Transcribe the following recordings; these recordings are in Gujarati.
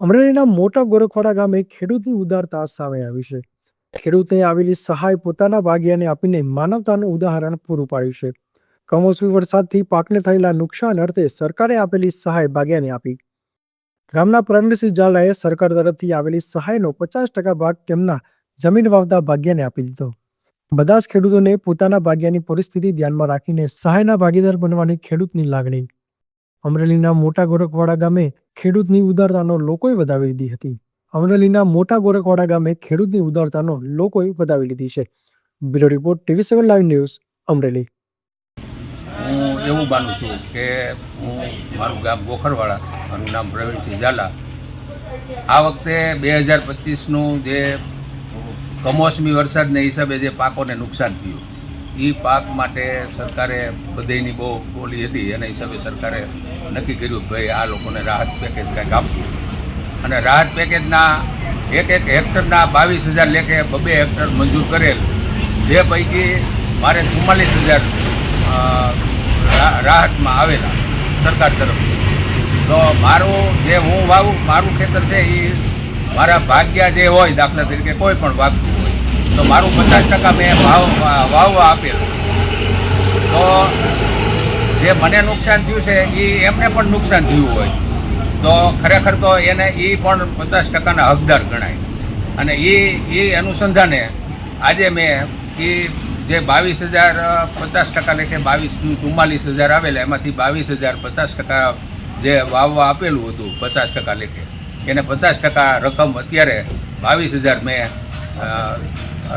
અમરેલીના મોટા ગોરખવાડા ગામે ખેડૂતની ઉદારતા સામે આવી છે. ખેડૂતને આવેલી સહાય પોતાના ભાગ્યને આપીને માનવતાનું ઉદાહરણ પૂરું પાડ્યું છે. કમોસમી વરસાદથી પાકને થયેલા નુકસાન અર્થે સરકારે આપેલી સહાય ભાગ્યને આપી. ગામના પ્રવીણસિંહ ઝાલાએ સરકાર તરફથી આવેલી સહાયનો 50% ભાગ તેમના જમીન વાવતા ભાગ્યને આપી દીધો. બધા જ ખેડૂતોને પોતાના ભાગ્યની પરિસ્થિતિ ધ્યાનમાં રાખીને સહાયના ભાગીદાર બનવાની ખેડૂતની લાગણી. અમરેલીના મોટા ગોરખવાડા ગામે ખેડૂતની ઉદારતાનો લોકોએ વધાવી લીધી હતી. અમરેલીના મોટા ગોરખવાડા ગામે ખેડૂતની ઉદારતાનો લોકોએ વધાવી લીધી છે. Bureau report TV7 live news Amreli. હું એવું માનું છું કે મારું ગામ ગોખરવાડા, મારું નામ પ્રવીણસિંહ ઝાલા. આ વખતે 2025નું જે કમોસમી વરસાદને હિસાબે જે પાકોને નુકસાન થયું, એ પાક માટે સરકારે બધાની બહુ બોલી હતી. એના હિસાબે સરકારે નક્કી કર્યું કે ભાઈ આ લોકોને રાહત પેકેજ કાંઈક આપવું. અને રાહત પેકેજના એક હેક્ટરના 22,000 લેખે 2 હેક્ટર મંજૂર કરેલ, જે પૈકી મારે 44,000 રાહતમાં આવેલા સરકાર તરફથી. તો મારું જે હું મારું ખેતર છે એ મારા ભાગ્યા જે હોય, દાખલા તરીકે કોઈ પણ વાગતું હોય તો મારું 50% મેં વાવવા આપેલું. તો જે મને નુકસાન થયું છે એ એમને પણ નુકસાન થયું હોય તો ખરેખર તો એને એ પણ 50%ના હકદાર ગણાય. અને એ અનુસંધાને આજે મેં એ જે 22,000 50% લેખે 44,000 આવેલા, એમાંથી 22,000 50% જે વાવવા આપેલું હતું 50% લેખે, એને 50% રકમ અત્યારે 22,000 મેં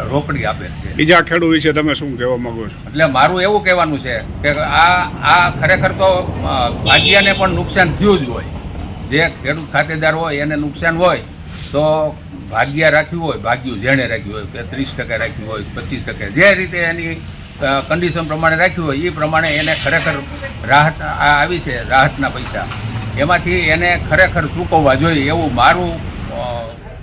રોકડી આપેલ છે. બીજા ખેડૂત વિશે તમે શું કહેવા માંગો છો? એટલે મારું એવું કહેવાનું છે કે આ ખરેખર તો ભાગ્યાને પણ નુકસાન થયું જ હોય. જે ખેડૂત ખાતેદાર હોય એને નુકસાન હોય તો ભાગ્યા રાખ્યું હોય, ભાગ્યું જેણે રાખ્યું હોય, કે 30% રાખ્યું હોય, 25%, જે રીતે એની કન્ડિશન પ્રમાણે રાખ્યું હોય એ પ્રમાણે એને ખરેખર રાહત આવી છે. રાહતના પૈસા એમાંથી એને ખરેખર ચૂકવવા જોઈએ એવું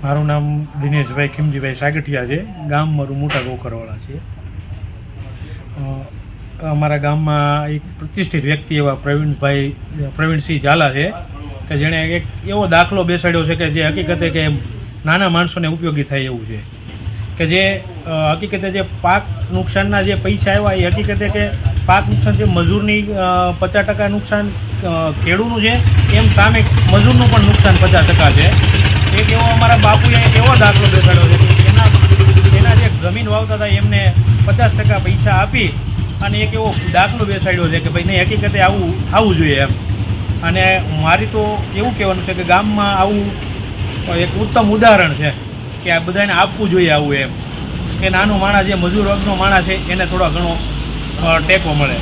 મારું નામ દિનેશભાઈ ખીમજીભાઈ સાગઠિયા છે. ગામ મારું મોટા ગોખરવાડા છે. અમારા ગામમાં એક પ્રતિષ્ઠિત વ્યક્તિ એવા પ્રવીણસિંહ ઝાલા છે કે જેણે એક એવો દાખલો બેસાડ્યો છે કે જે હકીકતે કે નાના માણસોને ઉપયોગી થાય એવું છે. કે જે હકીકતે જે પાક નુકસાનના જે પૈસા આવ્યા એ હકીકતે કે પાક નુકસાન છે, મજૂરની 50% નુકસાન ખેડૂતનું છે, એમ સામે મજૂરનું પણ નુકસાન 50% છે. એક એવો અમારા બાપુએ એક એવો દાખલો બેસાડ્યો છે કે એના જે જમીન વાવતા હતા એમને 50% પૈસા આપી અને એક એવો દાખલો બેસાડ્યો છે કે ભાઈ નહીં, હકીકતે આવું થવું જોઈએ એમ. અને મારી તો એવું કહેવાનું છે કે ગામમાં આવું એક ઉત્તમ ઉદાહરણ છે કે આ બધાને આપવું જોઈએ આવું એમ, કે નાનો માણસ જે મજૂર વર્ગનો માણસ છે એને થોડો ઘણો ટેકો મળે.